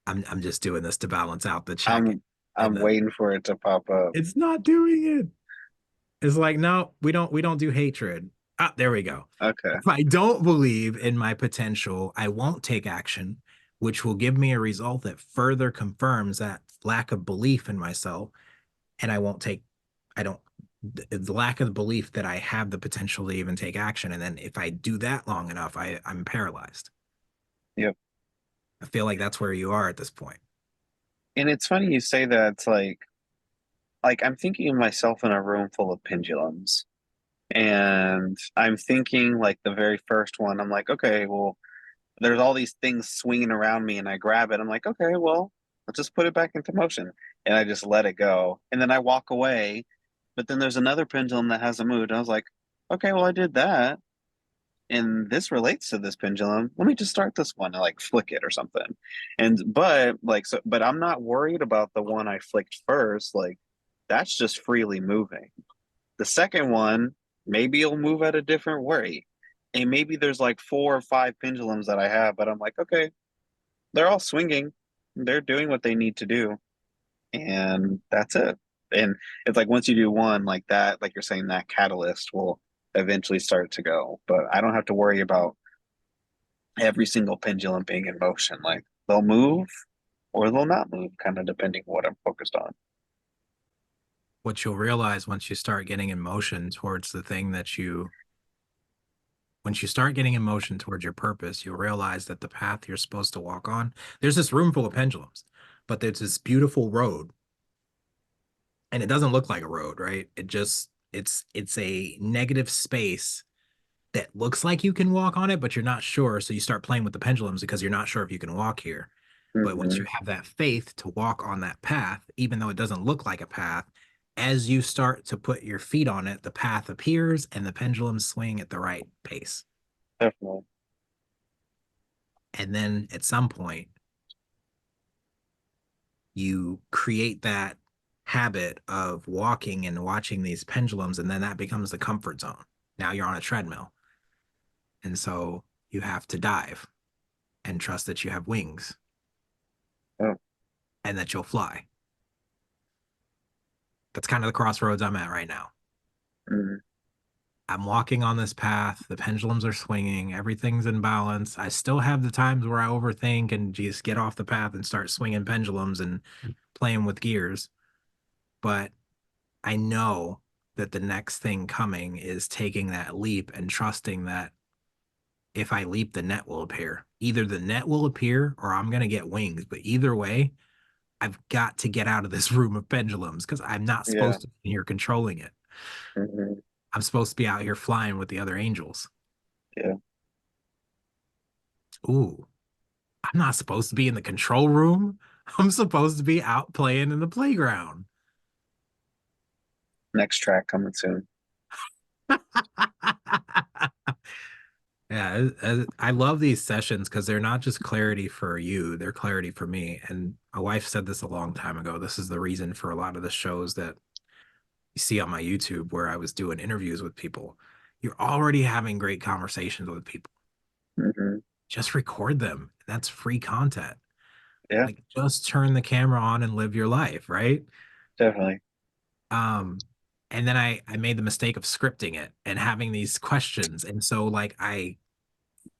I'm just doing this to balance out the check I'm and I'm the waiting for it to pop up. it's not doing it. It's like, no, we don't do hatred. Ah, there we go. Okay. If I don't believe in my potential, I won't take action, which will give me a result that further confirms that lack of belief in myself. And I don't, the lack of the belief that I have the potential to even take action. And then if I do that long enough, I'm paralyzed. Yep. I feel like that's where you are at this point. And it's funny you say that. It's like I'm thinking of myself in a room full of pendulums. And I'm thinking like the very first one, I'm like, okay, well, there's all these things swinging around me, and I grab it. I'm like, okay, well, let's just put it back into motion. And I just let it go. And then I walk away. But then there's another pendulum that hasn't moved. I was like, okay, well, I did that. And this relates to this pendulum. Let me just start this one and like flick it or something. But I'm not worried about the one I flicked first. Like, that's just freely moving. The second one, maybe it'll move at a different way. And maybe there's like four or five pendulums that I have, but I'm like, okay, they're all swinging. They're doing what they need to do. And that's it. And it's like once you do one like that, like you're saying, that catalyst will eventually start to go. But I don't have to worry about every single pendulum being in motion. Like they'll move or they'll not move, kind of depending on what I'm focused on. What you'll realize once you start getting in motion towards the thing once you start getting in motion towards your purpose, you'll realize that the path you're supposed to walk on, there's this room full of pendulums, but there's this beautiful road and it doesn't look like a road, right? It's a negative space that looks like you can walk on it, but you're not sure. So you start playing with the pendulums because you're not sure if you can walk here. But once Hmm. you have that faith to walk on that path, even though it doesn't look like a path, as you start to put your feet on it, the path appears and the pendulums swing at the right pace. Definitely. And then at some point, you create that habit of walking and watching these pendulums, and then that becomes the comfort zone. Now you're on a treadmill. And so you have to dive and trust that you have wings. Oh. and that you'll fly. That's kind of the crossroads I'm at right now. Mm-hmm. I'm walking on this path. The pendulums are swinging. Everything's in balance. I still have the times where I overthink and just get off the path and start swinging pendulums and playing with gears. But I know that the next thing coming is taking that leap and trusting that if I leap, the net will appear. Either the net will appear or I'm going to get wings. But either way, I've got to get out of this room of pendulums because I'm not Yeah. supposed to be here controlling it. Mm-hmm. I'm supposed to be out here flying with the other angels. Yeah. Ooh, I'm not supposed to be in the control room. I'm supposed to be out playing in the playground. Next track coming soon. Yeah, I love these sessions because they're not just clarity for you, they're clarity for me. And my wife said this a long time ago. This is the reason for a lot of the shows that you see on my YouTube where I was doing interviews with people. You're already having great conversations with people. Mm-hmm. Just record them. That's free content. Yeah, Like just turn the camera on and live your life, right? definitely. Um, and then I made the mistake of scripting it and having these questions. And so like I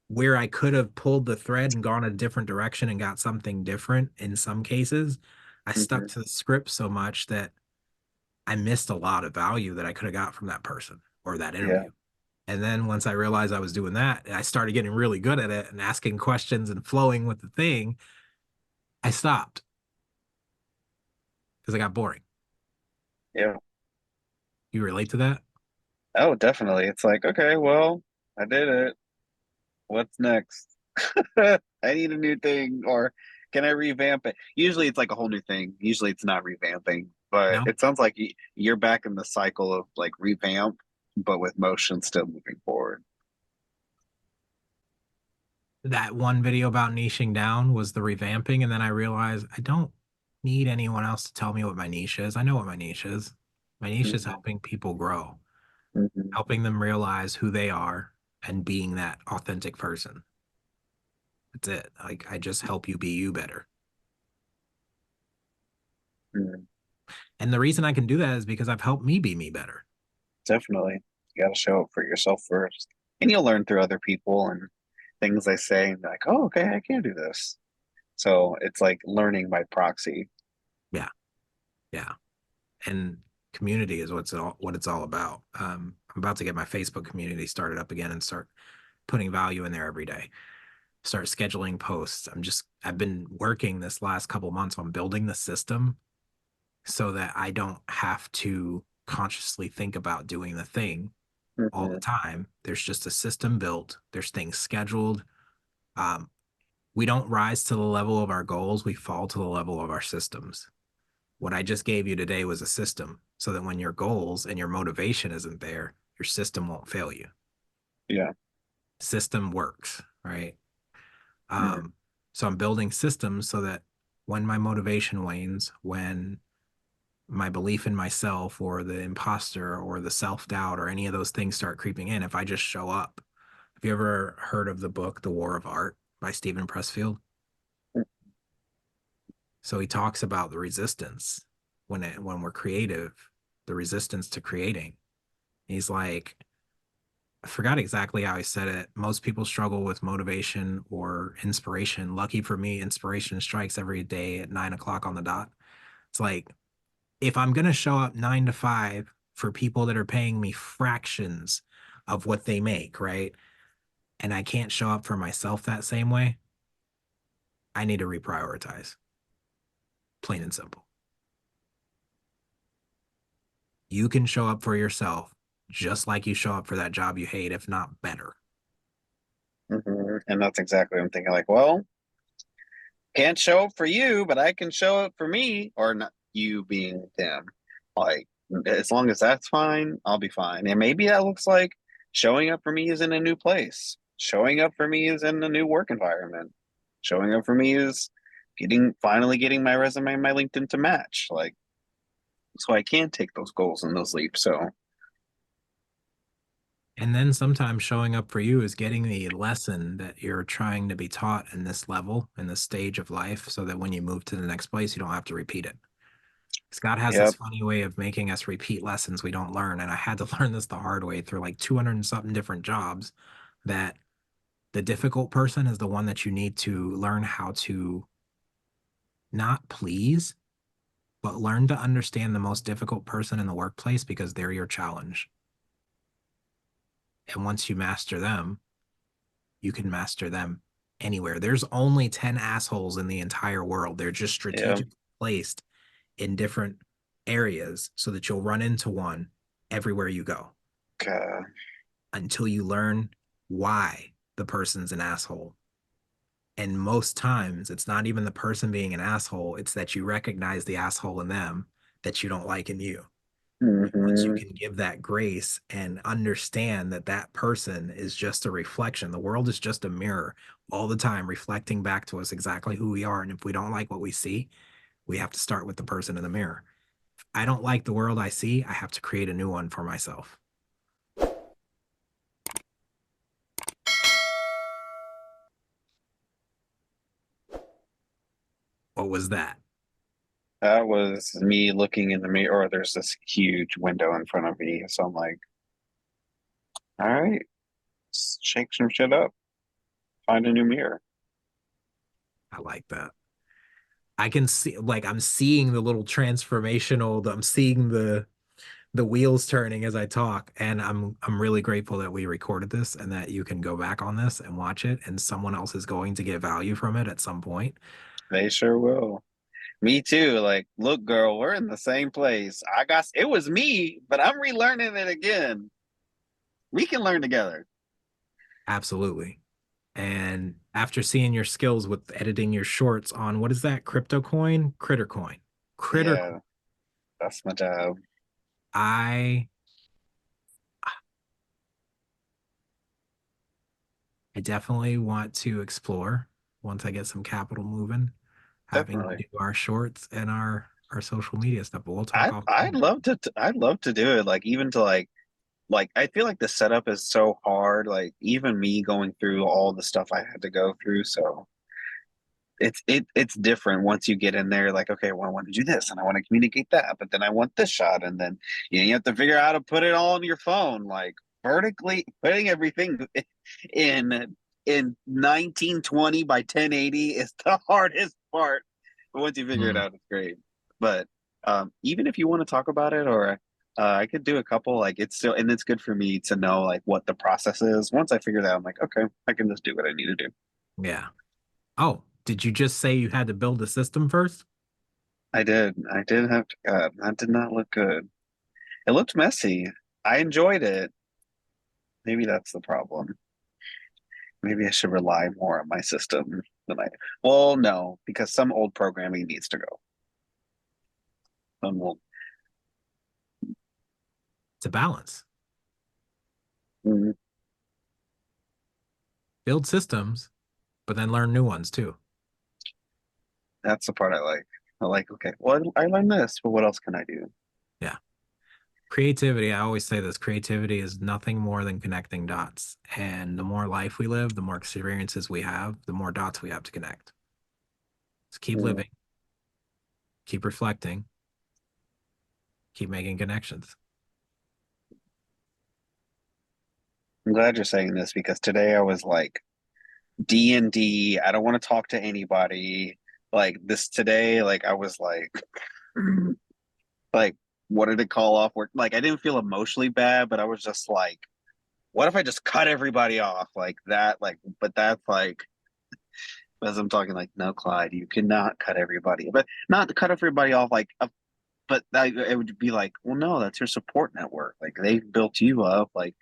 where I could have pulled the thread and gone a different direction and got something different in some cases, I stuck Mm-hmm. to the script so much that I missed a lot of value that I could have got from that person or that Yeah. interview. And then once I realized I was doing that, and I started getting really good at it and asking questions and flowing with the thing, I stopped because I got boring. Yeah. You relate to that? Oh, definitely. It's like, okay, well, I did it. What's next? I need a new thing, or can I revamp it? Usually it's like a whole new thing. Usually it's not revamping, but No? it sounds like you're back in the cycle of like revamp, but with motion still moving forward. That one video about niching down was the revamping. And then I realized I don't need anyone else to tell me what my niche is. I know what my niche is. My niche is Mm-hmm. helping people grow, Mm-hmm. helping them realize who they are and being that authentic person. That's it. Like I just help you be you better. Mm-hmm. And the reason I can do that is because I've helped me be me better. Definitely. You got to show up for yourself first. And you'll learn through other people and things they say, and be like, oh, okay, I can do this. So it's like learning by proxy. Yeah. Yeah. And community is what it's all about. I'm about to get my Facebook community started up again and start putting value in there every day. Start scheduling posts. I've been working this last couple months on building the system so that I don't have to consciously think about doing the thing all the Mm-hmm. time. There's just a system built, there's things scheduled. Um, we don't rise to the level of our goals, we fall to the level of our systems. What I just gave you today was a system so that when your goals and your motivation isn't there, your system won't fail you. Yeah. System works, right? Mm-hmm. Um, so I'm building systems so that when my motivation wanes, when my belief in myself or the imposter or the self-doubt or any of those things start creeping in, if I just show up. Have you ever heard of the book The War of Art by Stephen Pressfield? So he talks about the resistance when we're creative, the resistance to creating. He's like, I forgot exactly how he said it. Most people struggle with motivation or inspiration. Lucky for me, inspiration strikes every day at 9 o'clock on the dot. It's like, if I'm going to show up 9 to 5 for people that are paying me fractions of what they make, right? And I can't show up for myself that same way, I need to reprioritize, plain and simple. You can show up for yourself just like you show up for that job you hate, if not better. Mm-hmm. And that's exactly what I'm thinking. Like, well, can't show up for you, but I can show up for me, or not you being them. Like, as long as that's fine, I'll be fine. And maybe that looks like showing up for me is in a new place. Showing up for me is in a new work environment. Showing up for me is finally getting my resume and my LinkedIn to match. Like, so I can take those goals and those leaps. So And then sometimes showing up for you is getting the lesson that you're trying to be taught in this level, in this stage of life, so that when you move to the next place, you don't have to repeat it. Scott has this Yep. funny way of making us repeat lessons we don't learn. And I had to learn this the hard way through like 200 and something different jobs, that the difficult person is the one that you need to learn how to not please, but learn to understand the most difficult person in the workplace because they're your challenge. And once you master them, you can master them anywhere. There's only 10 assholes in the entire world. They're just Yeah. strategically placed in different areas so that you'll run into one everywhere you go God. until you learn why the person's an asshole. And most times, it's not even the person being an asshole, it's that you recognize the asshole in them that you don't like in you. And once you Hmm. can give that grace and understand that that person is just a reflection, the world is just a mirror all the time, reflecting back to us exactly who we are. And if we don't like what we see, we have to start with the person in the mirror. If I don't like the world I see, I have to create a new one for myself. What was that? That was me looking in the mirror. Or there's this huge window in front of me. So I'm like, all right, shake some shit up. Find a new mirror. I like that. I can see, like, I'm seeing the little transformational, I'm seeing the wheels turning as I talk, and I'm really grateful that we recorded this and that you can go back on this and watch it, and someone else is going to get value from it at some point. They sure will. Me too. Like, look, girl, we're in the same place. It was me, but I'm relearning it again. We can learn together. Absolutely. And after seeing your skills with editing your shorts on what is that, crypto coin, critter coin, critter, Yeah, that's my job. I I definitely want to explore once I get some capital moving, having Definitely. to do our shorts and our social media stuff. But we'll talk I offline. I'd love to do it. Like even to like I feel like the setup is so hard. Like even me going through all the stuff I had to go through. So it's different once you get in there. Like okay, well I want to do this and I want to communicate that, but then I want this shot, and then you have to figure out how to put it all on your phone. Like vertically putting everything in 1920 by 1080 is the hardest part. But once you figure it Mm, out, it's great. But even if you want to talk about it, or I could do a couple. Like it's still, and it's good for me to know like what the process is. Once I figure that, out, I'm like, okay, I can just do what I need to do. yeah. Oh, did you just say you had to build a system first? I did. I did have to. That did not look good. It looked messy. I enjoyed it. Maybe that's the problem. Maybe I should rely more on my system than I. Well, no, because some old programming needs to go. Some will. It's a balance. Mm, Build systems, but then learn new ones too. that's the part I like. I like. Okay, well, I learned this, but what else can I do? Yeah. Creativity, I always say this, creativity is nothing more than connecting dots. And the more life we live, the more experiences we have, the more dots we have to connect. So keep Mm. living, keep reflecting, keep making connections. I'm glad you're saying this because today I was like D&D. I don't want to talk to anybody. Like this today, like I was like what did it call off work? Like I didn't feel emotionally bad, but I was just like, what if I just cut everybody off like that? Like, but that's like as I'm talking like, no, Clyde, you cannot cut everybody, but not to cut everybody off like but that, it would be like, well, no, that's your support network. Like they built you up. Like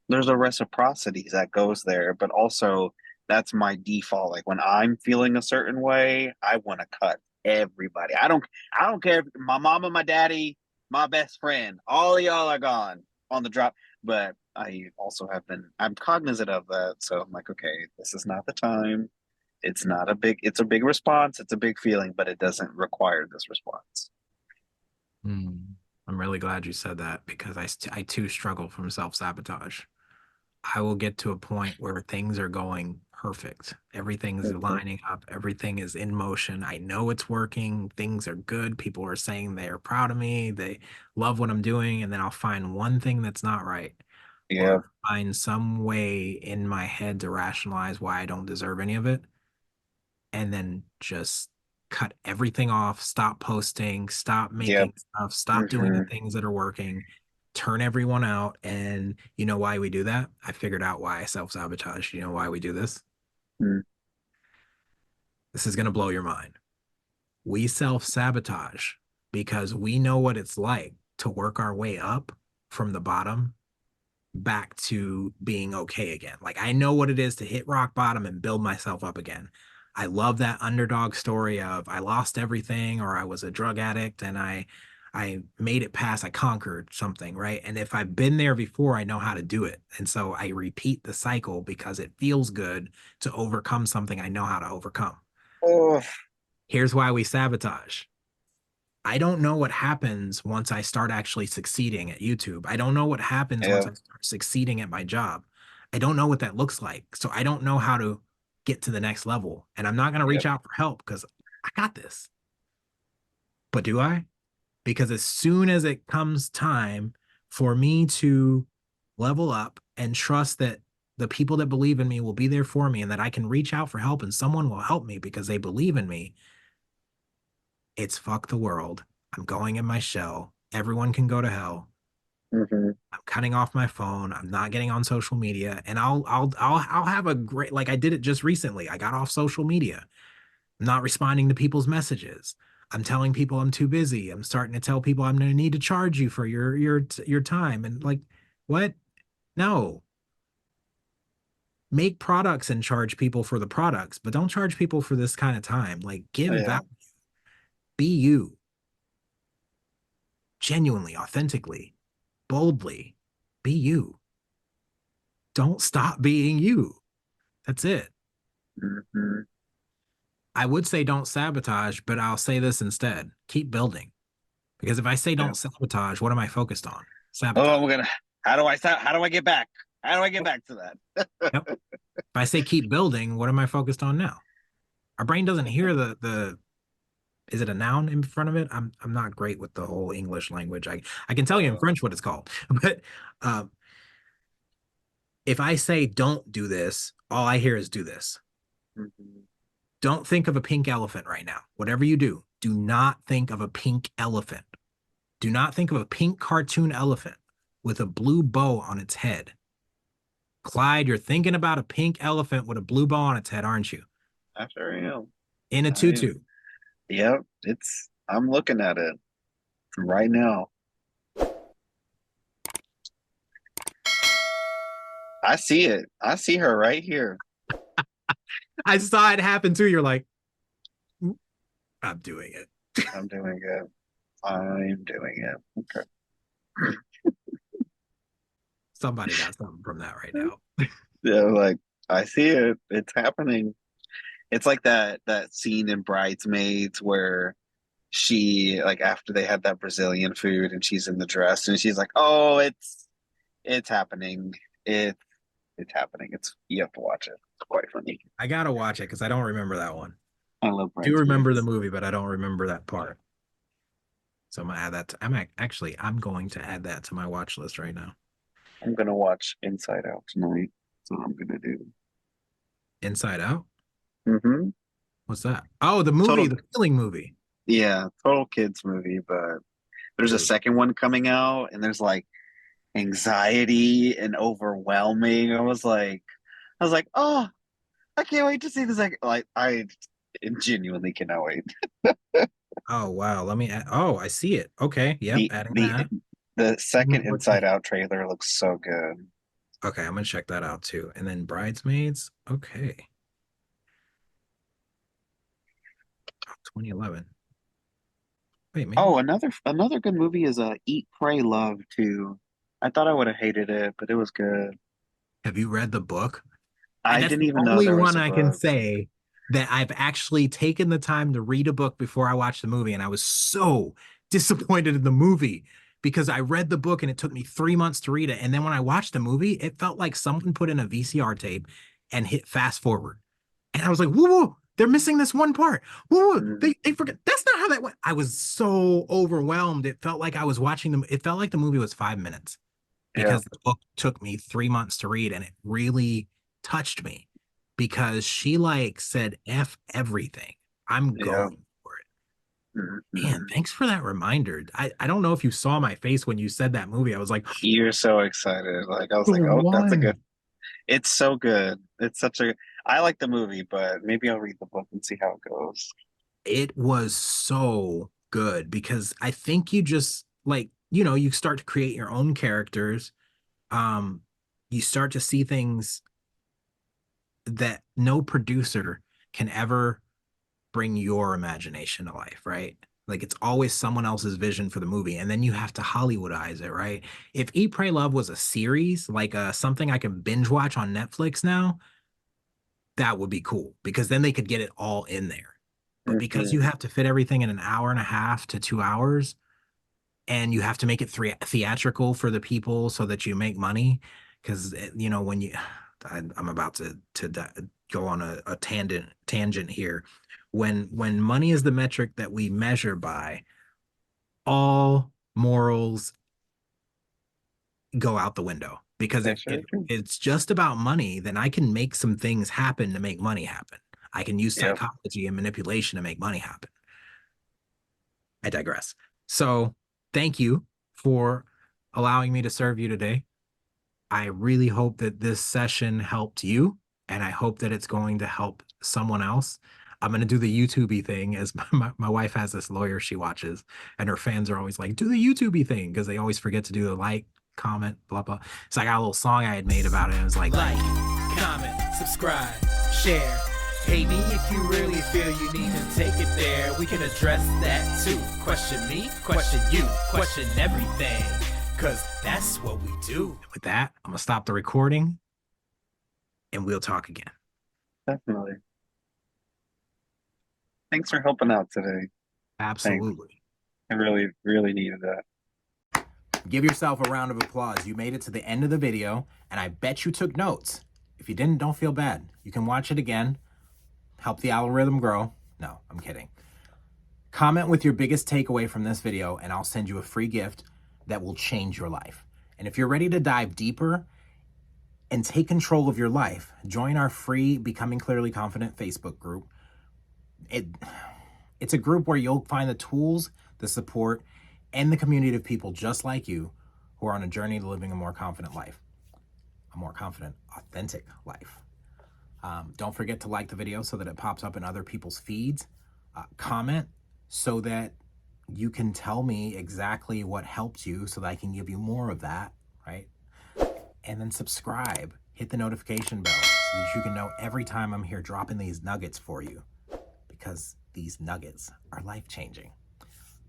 there's a reciprocity that goes there, but also that's my default. Like when I'm feeling a certain way, I want to cut everybody. I don't care if my mama, my daddy, my best friend, all of y'all are gone on the drop. But I also have been I'm cognizant of that. So I'm like, okay, this is not the time. It's a big response, it's a big feeling, but it doesn't require this response. Hmm. I'm really glad you said that because I too struggle from self sabotage. I will get to a point where things are going perfect. Everything's Mhm. lining up, everything is in motion. I know it's working, things are good. People are saying they're proud of me, they love what I'm doing, and then I'll find one thing that's not right, Yeah, or find some way in my head to rationalize why I don't deserve any of it, and then just cut everything off, stop posting, stop yep. making stuff, stop doing the Hmm. things that are working, turn everyone out. And you know why we do that? I figured out why I self-sabotage. You know why we do this? This is going to blow your mind. We self-sabotage because we know what it's like to work our way up from the bottom back to being okay again. Like I know what it is to hit rock bottom and build myself up again. I love that underdog story of I lost everything or I was a drug addict and I made it past, I conquered something, right? And if I've been there before, I know how to do it. And so I repeat the cycle because it feels good to overcome something I know how to overcome. Oh, Here's why we sabotage. I don't know what happens once I start actually succeeding at YouTube. I don't know what happens once yeah, I start succeeding at my job. I don't know what that looks like. So I don't know how to get to the next level. And I'm not going to reach yep. out for help because I got this. But do I? Because as soon as it comes time for me to level up and trust that the people that believe in me will be there for me and that I can reach out for help and someone will help me because they believe in me, it's fuck the world. I'm going in my shell. Everyone can go to hell. Hmm. I'm cutting off my phone. I'm not getting on social media, and I'll have a great like I did it just recently. I got off social media. I'm not responding to people's messages. I'm telling people I'm too busy. I'm starting to tell people I'm going to need to charge you for your time, and like what? No. Make products and charge people for the products, but don't charge people for this kind of time. Like Oh, give yeah. value. Be you, genuinely, authentically, boldly. Be you. Don't stop being you. That's it. Hmm. I would say don't sabotage, but I'll say this instead. Keep building. Because if I say Yeah. don't sabotage, what am I focused on? Oh, Sabotage. we're gonna. How do I start? How do I get back? How do I get Yep. back to that? Yep. If I say keep building, what am I focused on now? Our brain doesn't hear the is it a noun in front of it? I'm not great with the whole English language. I can tell you in Uh, French what it's called. But um, if I say don't do this, all I hear is do this. mhm. Don't think of a pink elephant right now. Whatever you do, do not think of a pink elephant. Do not think of a pink cartoon elephant with a blue bow on its head. Clyde, you're thinking about a pink elephant with a blue bow on its head, aren't you? I sure am. In a I am. tutu. Yep. It's. I'm looking at it right now. I see it. I see her right here. I saw it happen too. You're like, I'm doing it. I'm doing it. I'm doing it. Okay. Somebody got something from that right now. Yeah, like I see it. It's happening. It's like that scene in Bridesmaids where she like after they had that Brazilian food and she's in the dress and she's like, "Oh, it's happening. It it's happening. It's you have to watch it. It's quite funny. I gotta watch it because I don't remember that one. I love Do remember the Bridesmaids. movie, but I don't remember that part. So I'm gonna add that. I'm going to add that to my watch list right now. I'm gonna watch Inside Out tonight. That's what I'm gonna do. Inside Out. Hmm. What's that? Oh, the movie, Total, the Feeling movie. yeah, total kids movie, but there's a Dude, second one coming out, and there's like anxiety and overwhelming. I was like, oh, I can't wait to see this. Like, I genuinely cannot wait. oh wow. Let me add, oh, I see it. Okay. Yep. The Adding the that. the Let me second look Inside at- Out trailer looks so good. Okay, I'm gonna check that out too. And then Bridesmaids. Okay. 2011. Wait, maybe. Oh, another good movie is Eat, Pray, Love too. I thought I would have hated it, but it was good. Have you read the book? I That's didn't the even know only there was one a I can book. say that I've actually taken the time to read a book before I watched the movie, and I was so disappointed in the movie because I read the book and it took me 3 months to read it. And then when I watched the movie, it felt like someone put in a VCR tape and hit fast forward. And I was like, whoa, whoa, they're missing this one part. Whoa, whoa, they forget. That's not how that went. I was so overwhelmed. It felt like I was watching them. It felt like the movie was 5 minutes Yeah. because the book took me 3 months to read, and it really touched me because she like said, F everything. I'm Yeah. going for it. Man, Mhm. thanks for that reminder. I don't know if you saw my face when you said that movie. I was like, You're so excited. Like I was the like, oh, that's a good. one. It's so good. It's such a. I like the movie, but maybe I'll read the book and see how it goes. It was so good because I think you just like, you start to create your own characters. Um, you start to see things that no producer can ever bring your imagination to life, right? Like it's always someone else's vision for the movie, and then you have to Hollywoodize it, right? If Eat, Pray, Love was a series, like something I can binge watch on Netflix now, that would be cool because then they could get it all in there. But because Hmm. you have to fit everything in an hour and a half to 2 hours, and you have to make it theatrical for the people so that you make money, because when I'm about to go on a tangent here. When money is the metric that we measure by, all morals go out the window. Because That's if very true. it's just about money, then I can make some things happen to make money happen. I can use Yep. psychology and manipulation to make money happen. I digress. So thank you for allowing me to serve you today. I really hope that this session helped you, and I hope that it's going to help someone else. I'm going to do the YouTubey thing as my wife has this lawyer she watches, and her fans are always like, do the YouTubey thing because they always forget to do the like, comment, blah, blah. So I got a little song I had made about it. It was like, comment, subscribe, share. Hey me if you really feel you need to take it there. We can address that too. Question me, question you, question everything. Because that's what we do. With that, I'm going to stop the recording and we'll talk again. Definitely. Thanks for helping out today. Thanks. Absolutely. I really, really needed that. Give yourself a round of applause. You made it to the end of the video, and I bet you took notes. If you didn't, don't feel bad. You can watch it again. Help the algorithm grow. No, I'm kidding. Comment with your biggest takeaway from this video, and I'll send you a free gift that will change your life. And if you're ready to dive deeper and take control of your life, join our free Becoming Clearly Confident Facebook group. It's a group where you'll find the tools, the support, and the community of people just like you who are on a journey to living a more confident life, a more confident, authentic life. Don't forget to like the video so that it pops up in other people's feeds. Comment so that you can tell me exactly what helped you so that I can give you more of that, right? And then subscribe, hit the notification bell so that you can know every time I'm here dropping these nuggets for you, because these nuggets are life-changing.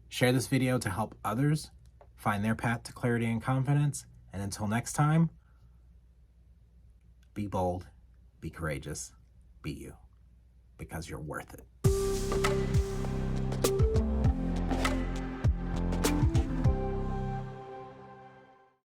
Share this video to help others find their path to clarity and confidence. And until next time, be bold, be courageous, be you, because you're worth it.